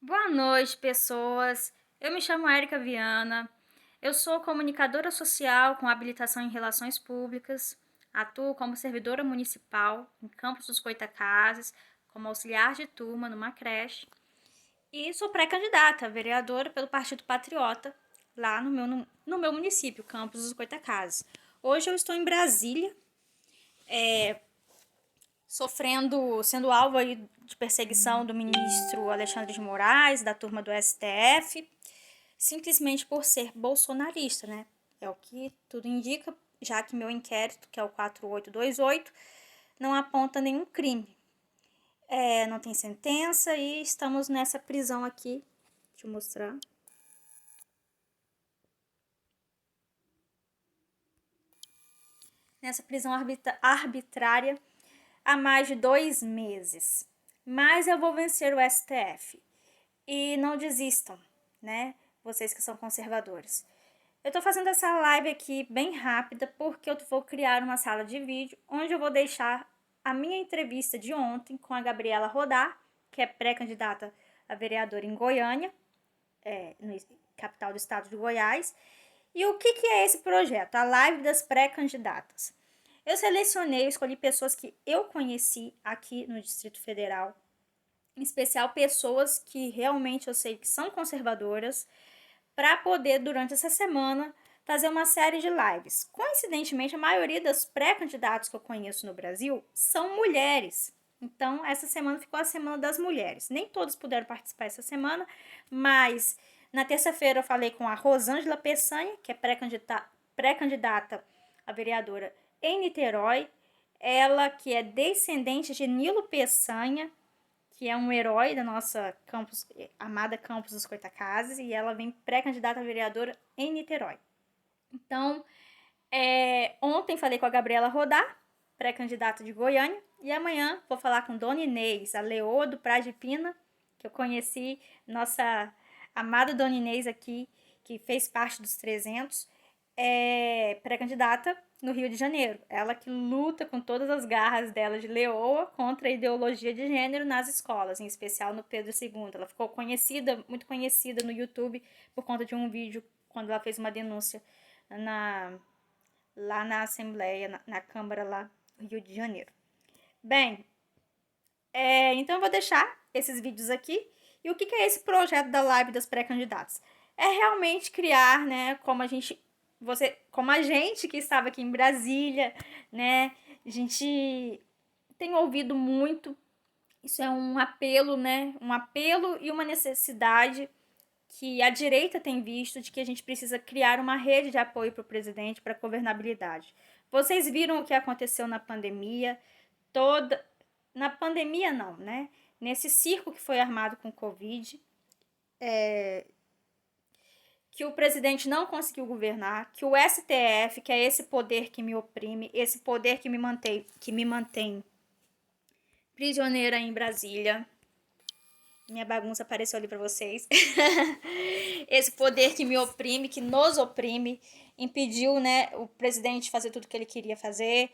Boa noite, pessoas. Eu me chamo Érica Viana. Eu sou comunicadora social com habilitação em relações públicas. Atuo como servidora municipal em Campos dos Goytacazes, como auxiliar de turma numa creche. E sou pré-candidata a vereadora pelo Partido Patriota, lá no meu município, Campos dos Goytacazes. Hoje eu estou em Brasília, sendo alvo aí de perseguição do ministro Alexandre de Moraes, da turma do STF, simplesmente por ser bolsonarista, né? É o que tudo indica, já que meu inquérito, que é o 4828, não aponta nenhum crime. Não tem sentença e estamos nessa prisão aqui. Deixa eu mostrar. Nessa prisão arbitrária há mais de 2 meses. Mas eu vou vencer o STF. E não desistam, né? Vocês que são conservadores. Eu tô fazendo essa live aqui bem rápida porque eu vou criar uma sala de vídeo onde eu vou deixar a minha entrevista de ontem com a Gabriela Rodar, que é pré-candidata a vereadora em Goiânia, no capital do estado de Goiás. E o que é esse projeto? A live das pré-candidatas. Eu escolhi pessoas que eu conheci aqui no Distrito Federal, em especial pessoas que realmente eu sei que são conservadoras, para poder, durante essa semana, fazer uma série de lives. Coincidentemente, a maioria dos pré-candidatos que eu conheço no Brasil são mulheres. Então, essa semana ficou a Semana das Mulheres. Nem todos puderam participar essa semana, mas na terça-feira eu falei com a Rosângela Peçanha, que é pré-candidata a vereadora em Niterói. Ela que é descendente de Nilo Peçanha, que é um herói da nossa amada Campos dos Goytacazes, e ela vem pré-candidata a vereadora em Niterói. Então, ontem falei com a Gabriela Rodar, pré-candidata de Goiânia, e amanhã vou falar com Dona Inês, a leoa do Praia de Pina, que eu conheci, nossa amada Dona Inês aqui, que fez parte dos 300, pré-candidata no Rio de Janeiro. Ela que luta com todas as garras dela de leoa contra a ideologia de gênero nas escolas, em especial no Pedro II. Ela ficou muito conhecida no YouTube por conta de um vídeo quando ela fez uma denúncia lá na Assembleia, na Câmara lá do Rio de Janeiro. Bem, então eu vou deixar esses vídeos aqui. E o que é esse projeto da live das pré-candidatas? É realmente criar, né, como a gente que estava aqui em Brasília, né, a gente tem ouvido muito, isso é um apelo, né, um apelo e uma necessidade que a direita tem visto de que a gente precisa criar uma rede de apoio para o presidente, para a governabilidade. Vocês viram o que aconteceu na pandemia, na pandemia não, né, nesse circo que foi armado com Covid, que o presidente não conseguiu governar, que o STF, que é esse poder que me oprime, esse poder que me mantém prisioneira em Brasília. Minha bagunça apareceu ali para vocês. Esse poder que me oprime, que nos oprime, impediu, né, o presidente de fazer tudo que ele queria fazer.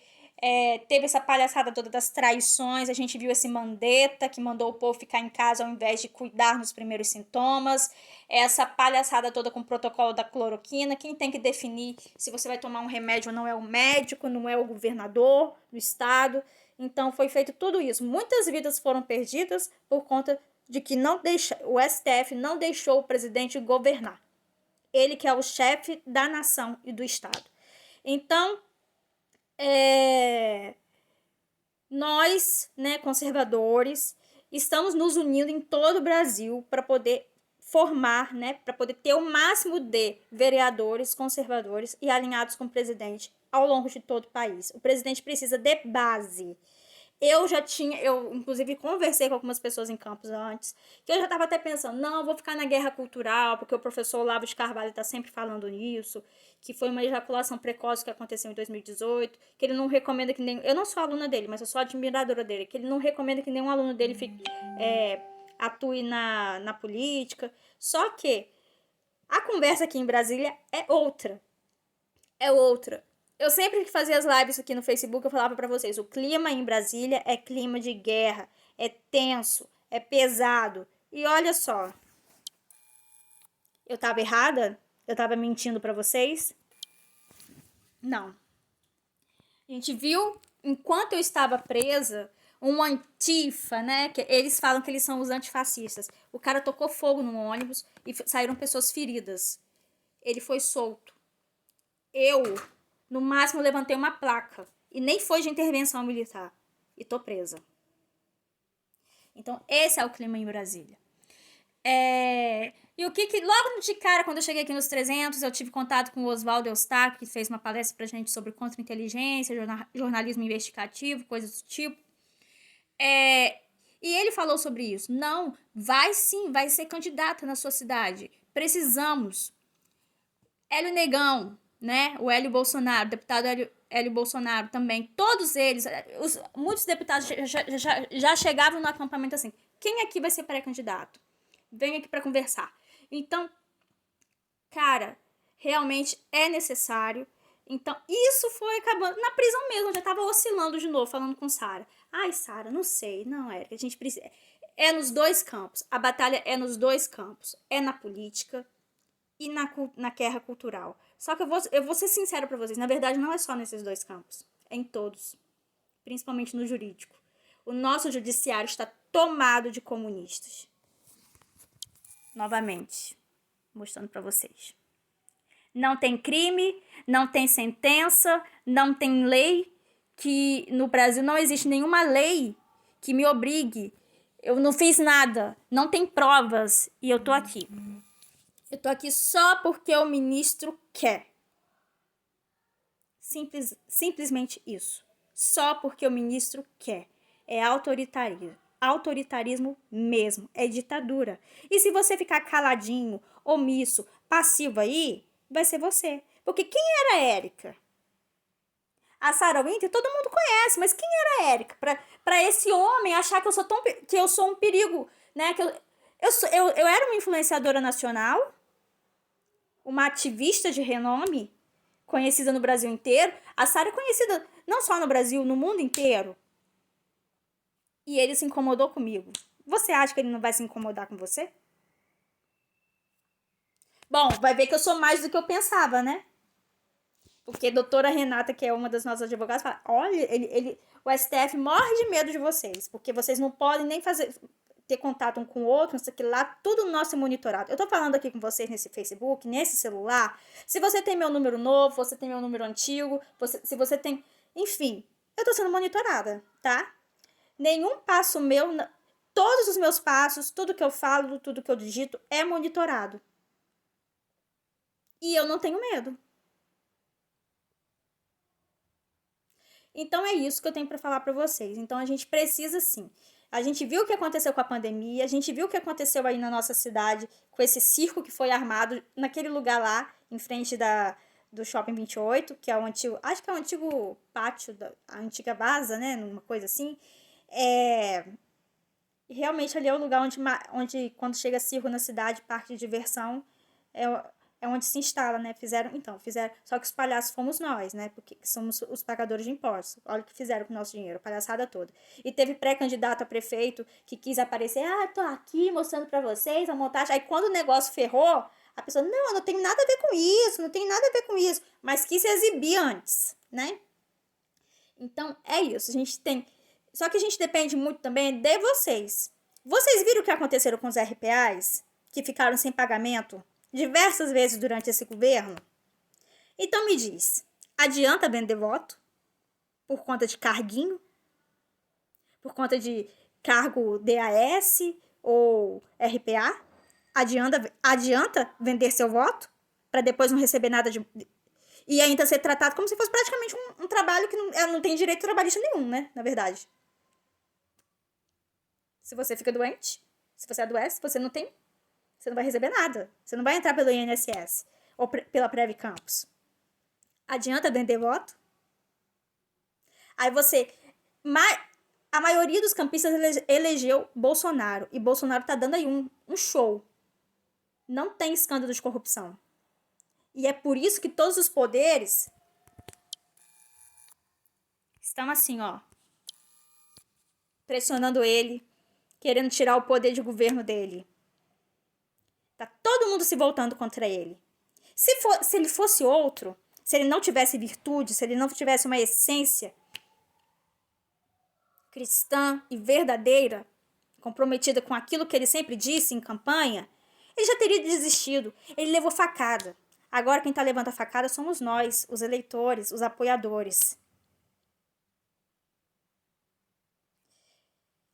Teve essa palhaçada toda das traições, a gente viu esse Mandetta que mandou o povo ficar em casa ao invés de cuidar nos primeiros sintomas, essa palhaçada toda com o protocolo da cloroquina, quem tem que definir se você vai tomar um remédio ou não é o médico, não é o governador do estado. Então foi feito tudo isso, muitas vidas foram perdidas por conta de que o STF não deixou o presidente governar. Ele que é o chefe da nação e do estado. Então, nós, né, conservadores, estamos nos unindo em todo o Brasil para poder formar, né, para poder ter o máximo de vereadores conservadores e alinhados com o presidente ao longo de todo o país. O presidente precisa de base. Eu inclusive conversei com algumas pessoas em Campos antes, que eu já estava até pensando, não, eu vou ficar na guerra cultural, porque o professor Olavo de Carvalho está sempre falando nisso, que foi uma ejaculação precoce que aconteceu em 2018, que ele não recomenda que eu não sou aluna dele, mas eu sou admiradora dele, que ele não recomenda que nenhum aluno dele atue na política. Só que a conversa aqui em Brasília é outra. Eu sempre que fazia as lives aqui no Facebook, eu falava para vocês, o clima em Brasília é clima de guerra, é tenso, é pesado. E olha só, eu tava errada? Eu tava mentindo pra vocês? Não. A gente viu, enquanto eu estava presa, um antifa, né? Que eles falam que eles são os antifascistas. O cara tocou fogo no ônibus e saíram pessoas feridas. Ele foi solto. Eu, no máximo, levantei uma placa. E nem foi de intervenção militar. E tô presa. Então, esse é o clima em Brasília. E o que logo de cara, quando eu cheguei aqui nos 300, eu tive contato com o Oswaldo Eustáquio, que fez uma palestra pra gente sobre contra-inteligência, jornalismo investigativo, coisas do tipo. E ele falou sobre isso. Não, vai sim, vai ser candidata na sua cidade. Precisamos. Hélio Negão, né? O Hélio Bolsonaro, o deputado Hélio Bolsonaro também. Todos eles, muitos deputados já chegavam no acampamento assim. Quem aqui vai ser pré-candidato? Vem aqui para conversar. Então, cara, realmente é necessário. Então, isso foi acabando. Na prisão mesmo, eu já tava oscilando de novo, falando com Sara. Ai, Sara, não sei. Não, Érica, a gente precisa. É nos dois campos. A batalha é nos dois campos. É na política e na guerra cultural. Só que eu vou ser sincera pra vocês. Na verdade, não é só nesses dois campos. É em todos. Principalmente no jurídico. O nosso judiciário está tomado de comunistas. Novamente, mostrando pra vocês. Não tem crime, não tem sentença, não tem lei, que no Brasil não existe nenhuma lei que me obrigue. Eu não fiz nada, não tem provas e eu tô aqui. Eu tô aqui só porque o ministro quer. Simplesmente isso. Só porque o ministro quer. É autoritarismo. Autoritarismo mesmo. É ditadura. E se você ficar caladinho, omisso, passivo aí, vai ser você. Porque quem era a Érica? A Sarah Winter todo mundo conhece, mas quem era a Érica? Pra esse homem achar que eu sou um perigo, né? Que eu era uma influenciadora nacional, uma ativista de renome, conhecida no Brasil inteiro. A Sarah é conhecida não só no Brasil, no mundo inteiro. E ele se incomodou comigo. Você acha que ele não vai se incomodar com você? Bom, vai ver que eu sou mais do que eu pensava, né? Porque a doutora Renata, que é uma das nossas advogadas, fala, olha, o STF morre de medo de vocês, porque vocês não podem nem ter contato um com o outro, isso aqui lá, tudo nosso é monitorado. Eu tô falando aqui com vocês nesse Facebook, nesse celular. Se você tem meu número novo, você tem meu número antigo, se você tem... Enfim, eu tô sendo monitorada, tá? Nenhum passo meu, todos os meus passos, tudo que eu falo, tudo que eu digito é monitorado. E eu não tenho medo. Então é isso que eu tenho para falar para vocês. Então a gente precisa sim. A gente viu o que aconteceu com a pandemia, a gente viu o que aconteceu aí na nossa cidade com esse circo que foi armado naquele lugar lá, em frente do Shopping 28, que é o antigo, acho que é o antigo pátio, a antiga Vaza, né, numa coisa assim. Realmente ali é o lugar onde quando chega circo na cidade, parque de diversão, é onde se instala, né? Fizeram, só que os palhaços fomos nós, né? Porque somos os pagadores de impostos. Olha o que fizeram com o nosso dinheiro, a palhaçada toda. E teve pré-candidato a prefeito que quis aparecer, tô aqui mostrando pra vocês a montagem. Aí quando o negócio ferrou, a pessoa, não, eu não tenho nada a ver com isso, não tem nada a ver com isso. Mas quis se exibir antes, né? Então, é isso. Só que a gente depende muito também de vocês. Vocês viram o que aconteceram com os RPAs? Que ficaram sem pagamento diversas vezes durante esse governo? Então me diz, adianta vender voto? Por conta de carguinho? Por conta de cargo DAS ou RPA? Adianta vender seu voto? Para depois não receber nada e ainda ser tratado como se fosse praticamente um trabalho que não tem direito trabalhista nenhum, né? Na verdade. Se você fica doente, se você adoece, você não vai receber nada. Você não vai entrar pelo INSS ou pela Prev Campus. Adianta vender voto? Aí a maioria dos campistas elegeu Bolsonaro. E Bolsonaro tá dando aí um show. Não tem escândalo de corrupção. E é por isso que todos os poderes estão assim, ó, pressionando ele, querendo tirar o poder de governo dele. Tá todo mundo se voltando contra ele. Se ele fosse outro, se ele não tivesse virtude, se ele não tivesse uma essência cristã e verdadeira, comprometida com aquilo que ele sempre disse em campanha, ele já teria desistido. Ele levou facada. Agora quem está levando a facada somos nós, os eleitores, os apoiadores.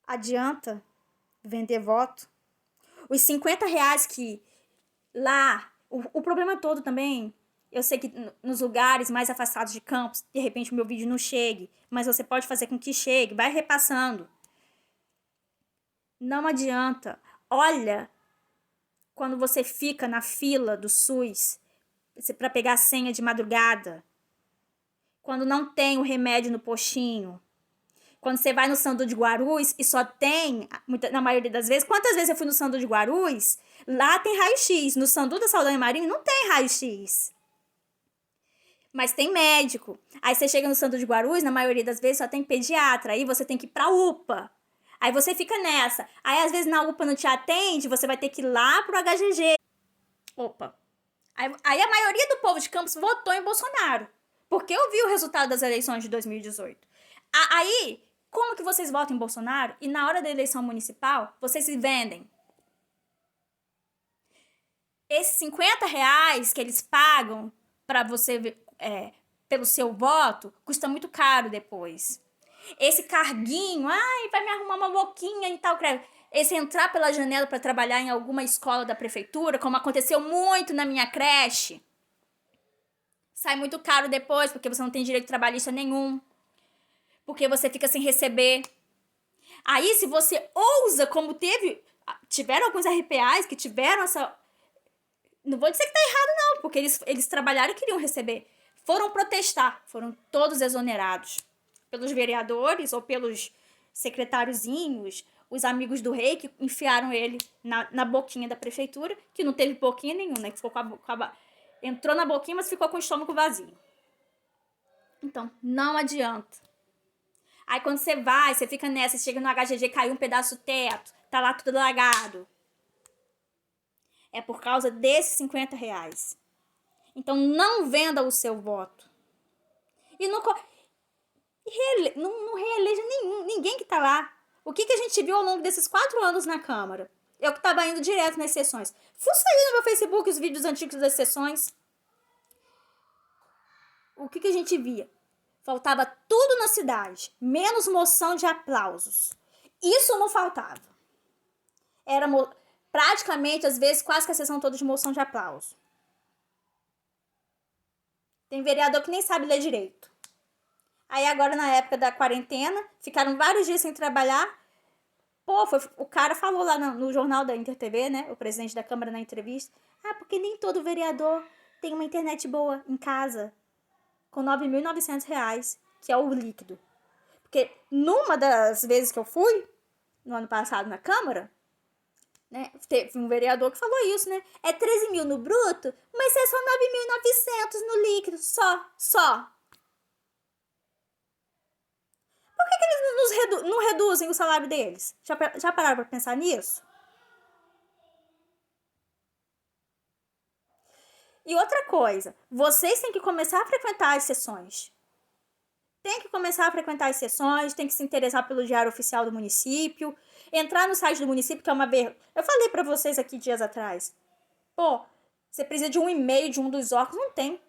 Adianta vender voto? Os R$ 50 que lá... O problema todo também, eu sei que nos lugares mais afastados de Campos, de repente o meu vídeo não chegue, mas você pode fazer com que chegue, vai repassando. Não adianta. Olha, quando você fica na fila do SUS para pegar a senha de madrugada, quando não tem o remédio no postinho, quando você vai no Sandu de Guarulhos e só tem, na maioria das vezes, quantas vezes eu fui no Sandu de Guarulhos, lá tem raio-x, no Sandu da Saldanha Marinho não tem raio-x. Mas tem médico. Aí você chega no Sandu de Guarulhos, na maioria das vezes só tem pediatra, aí você tem que ir pra UPA. Aí você fica nessa. Aí às vezes na UPA não te atende, você vai ter que ir lá pro HGG. Opa. Aí a maioria do povo de Campos votou em Bolsonaro. Porque eu vi o resultado das eleições de 2018. Aí, como que vocês votam em Bolsonaro e na hora da eleição municipal, vocês se vendem? Esses R$ 50 que eles pagam pra você, pelo seu voto, custa muito caro depois. Esse carguinho, ai, vai me arrumar uma boquinha e tal, esse entrar pela janela para trabalhar em alguma escola da prefeitura, como aconteceu muito na minha creche, sai muito caro depois, porque você não tem direito trabalhista nenhum, porque você fica sem receber. Aí, se você ousa, como tiveram alguns RPAs que tiveram essa... Não vou dizer que tá errado, não, porque eles trabalharam e queriam receber. Foram protestar, foram todos exonerados pelos vereadores ou pelos secretáriozinhos, os amigos do rei que enfiaram ele na boquinha da prefeitura, que não teve boquinha nenhuma, né? Que ficou entrou na boquinha, mas ficou com o estômago vazio. Então, não adianta. Aí quando você vai, você fica nessa, você chega no HGG, caiu um pedaço do teto, tá lá tudo lagado. É por causa desses R$ 50. Então, não venda o seu voto. E não reeleja ninguém que tá lá. O que a gente viu ao longo desses 4 anos na Câmara? Eu que tava indo direto nas sessões. Fuça aí no meu Facebook os vídeos antigos das sessões. O que a gente via? Faltava tudo na cidade, menos moção de aplausos. Isso não faltava. Era praticamente, às vezes, quase que a sessão toda de moção de aplauso. Tem vereador que nem sabe ler direito. Aí agora, na época da quarentena, ficaram vários dias sem trabalhar. Pô, o cara falou lá no jornal da Inter TV, né? O presidente da Câmara na entrevista. Porque nem todo vereador tem uma internet boa em casa. Com R$ 9.900, que é o líquido. Porque numa das vezes que eu fui, no ano passado na Câmara, né, teve um vereador que falou isso, né? É 13 mil no bruto, mas é só 9.900 no líquido. Só. Por que eles não reduzem o salário deles? Já pararam para pensar nisso? E outra coisa, vocês têm que começar a frequentar as sessões. Tem que começar a frequentar as sessões, tem que se interessar pelo diário oficial do município, entrar no site do município, que é uma vergonha. Eu falei para vocês aqui dias atrás. Pô, você precisa de um e-mail de um dos órgãos, não tem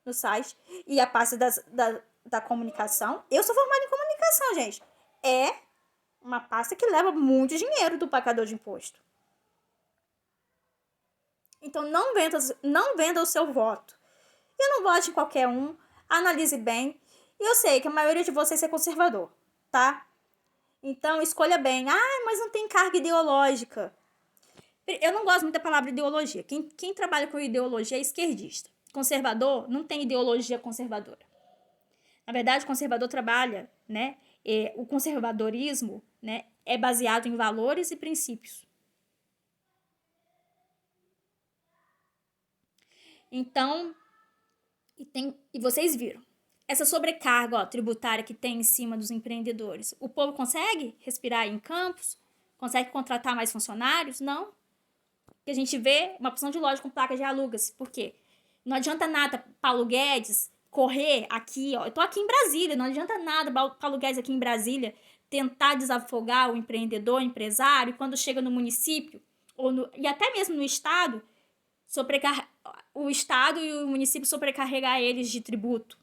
no site. E a parte da comunicação. Eu sou formada em comunicação, gente. É uma pasta que leva muito dinheiro do pagador de imposto. Então, não venda o seu voto. E não vote em qualquer um. Analise bem. E eu sei que a maioria de vocês é conservador, tá? Então, escolha bem. Mas não tem carga ideológica. Eu não gosto muito da palavra ideologia. Quem trabalha com ideologia é esquerdista. Conservador não tem ideologia conservadora. Na verdade, o conservador trabalha, né? O conservadorismo, né, é baseado em valores e princípios. Então, e vocês viram, essa sobrecarga tributária que tem em cima dos empreendedores. O povo consegue respirar em Campos? Consegue contratar mais funcionários? Não. Que a gente vê uma opção de loja com placa de aluga-se. Por quê? Não adianta nada Paulo Guedes correr aqui, ó. Eu tô aqui em Brasília, não adianta nada Paulo Guedes aqui em Brasília tentar desafogar o empreendedor, o empresário, quando chega no município, e até mesmo no estado, o estado e o município sobrecarregar eles de tributo.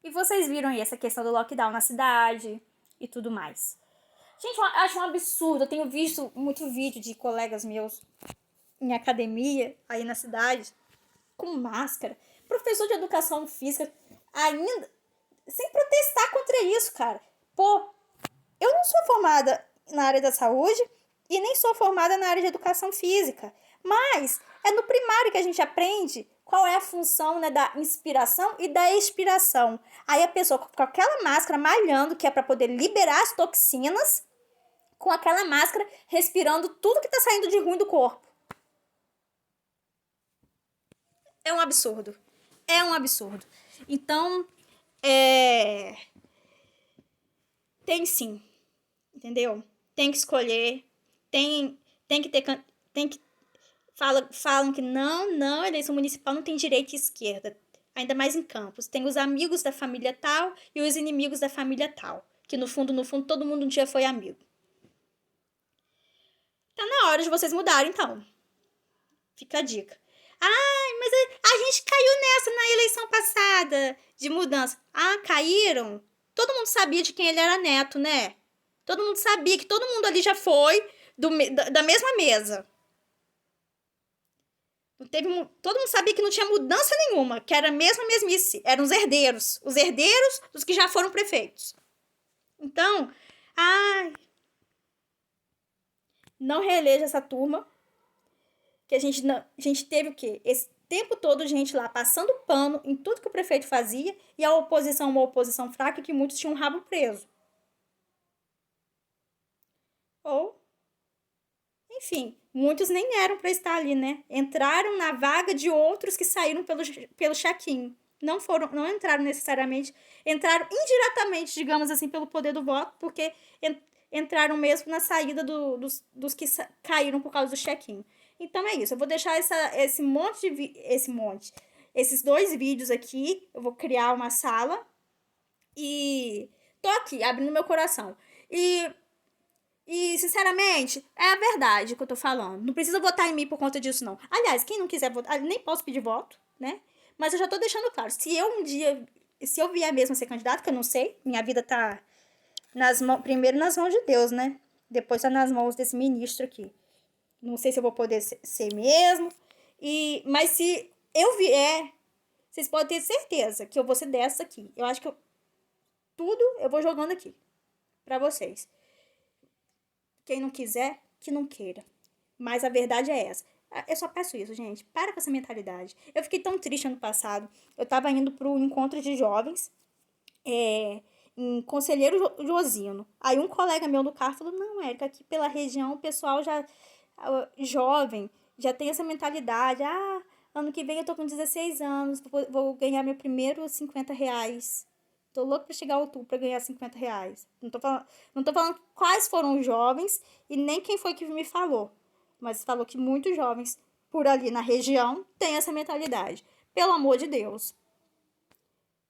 E vocês viram aí essa questão do lockdown na cidade e tudo mais. Gente, eu acho um absurdo. Eu tenho visto muito vídeo de colegas meus em academia, aí na cidade, com máscara. Professor de educação física ainda sem protestar contra isso, cara. Pô, eu não sou formada na área da saúde e nem sou formada na área de educação física. Mas é no primário que a gente aprende qual é a função, né, da inspiração e da expiração. Aí a pessoa com aquela máscara malhando, que é para poder liberar as toxinas, com aquela máscara respirando tudo que tá saindo de ruim do corpo. É um absurdo. É um absurdo. Então, tem sim, entendeu? Tem que escolher, tem que ter, tem que falam que não, eleição municipal não tem direita e esquerda, ainda mais em Campos. Tem os amigos da família tal e os inimigos da família tal, que no fundo, todo mundo um dia foi amigo. Tá na hora de vocês mudarem, então. Fica a dica. Ai, mas a gente caiu nessa na eleição passada de mudança. Ah, caíram? Todo mundo sabia de quem ele era neto, né? Todo mundo sabia que todo mundo ali já foi da mesma mesa. Todo mundo sabia que não tinha mudança nenhuma, que era a mesma mesmice. Eram os herdeiros dos que já foram prefeitos. Então, não reeleja essa turma, que a gente teve o quê? Esse tempo todo gente lá passando pano em tudo que o prefeito fazia e a oposição, uma oposição fraca que muitos tinham um rabo preso. Ou, enfim, muitos nem eram para estar ali, né? Entraram na vaga de outros que saíram pelo check-in. Não entraram necessariamente, entraram indiretamente, digamos assim, pelo poder do voto, porque entraram mesmo na saída dos que caíram por causa do check-in. Então é isso, eu vou deixar esses 2 vídeos aqui, eu vou criar uma sala e tô aqui, abrindo meu coração. E, sinceramente, é a verdade que eu tô falando. Não precisa votar em mim por conta disso, não. Aliás, quem não quiser votar, nem posso pedir voto, né? Mas eu já tô deixando claro, se eu vier mesmo a ser candidato, que eu não sei, minha vida tá primeiro nas mãos de Deus, né? Depois tá nas mãos desse ministro aqui. Não sei se eu vou poder ser mesmo. Mas se eu vier, vocês podem ter certeza que eu vou ser dessa aqui. Eu acho que tudo eu vou jogando aqui pra vocês. Quem não quiser, que não queira. Mas a verdade é essa. Eu só peço isso, gente. Para com essa mentalidade. Eu fiquei tão triste ano passado. Eu tava indo pro encontro de jovens em Conselheiro Josino. Aí um colega meu do carro falou, não, Érica, aqui pela região o pessoal já jovem já tem essa mentalidade. Ano que vem eu tô com 16 anos, vou ganhar meu primeiro R$50. Tô louco pra chegar a outubro pra ganhar R$50. Não tô falando quais foram os jovens e nem quem foi que me falou. Mas falou que muitos jovens por ali na região têm essa mentalidade. Pelo amor de Deus.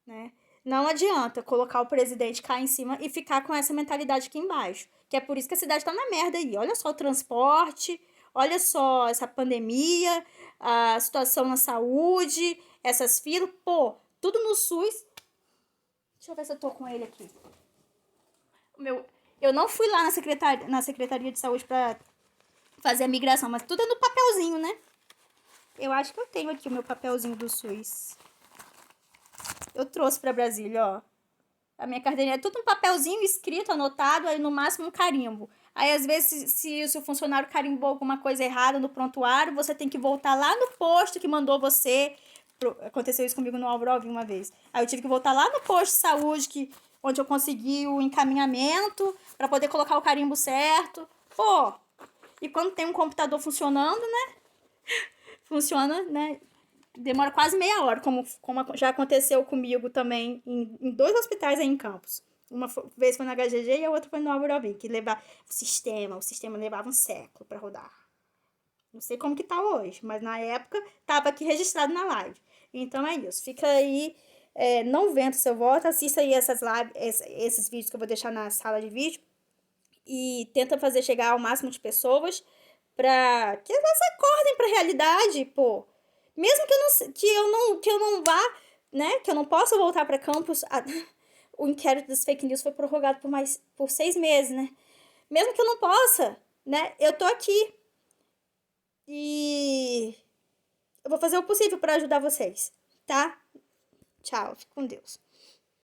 Né? Não adianta colocar o presidente cá em cima e ficar com essa mentalidade aqui embaixo. Que é por isso que a cidade tá na merda aí. Olha só o transporte, olha só essa pandemia, a situação na saúde, essas filas. Pô, tudo no SUS. Deixa eu ver se eu tô com ele aqui. Eu não fui lá na Secretaria de Saúde pra fazer a migração, mas tudo é no papelzinho, né? Eu acho que eu tenho aqui o meu papelzinho do SUS. Eu trouxe pra Brasília, ó. A minha carteirinha é tudo um papelzinho escrito, anotado, aí no máximo um carimbo. Aí, às vezes, se o seu funcionário carimbou alguma coisa errada no prontuário, você tem que voltar lá no posto que mandou você. Aconteceu isso comigo no Alvorove uma vez. Aí eu tive que voltar lá no posto de saúde, onde eu consegui o encaminhamento para poder colocar o carimbo certo. Pô, e quando tem um computador funcionando, né? Funciona, né? Demora quase meia hora, como já aconteceu comigo também em 2 hospitais aí em Campos. Uma vez foi na HGG e a outra foi no Álvaro Alvim, que levava o sistema levava um século para rodar. Não sei como que tá hoje, mas na época tava aqui registrado na live. Então é isso. Fica aí, não vendo seu voto, assista aí essas lives, esses vídeos que eu vou deixar na sala de vídeo e tenta fazer chegar ao máximo de pessoas para que elas acordem para a realidade, pô. Mesmo que eu não vá, né, que eu não possa voltar para campus, o inquérito das fake news foi prorrogado por 6 meses, né? Mesmo que eu não possa, né, eu tô aqui e eu vou fazer o possível para ajudar vocês, tá? Tchau, fique com Deus.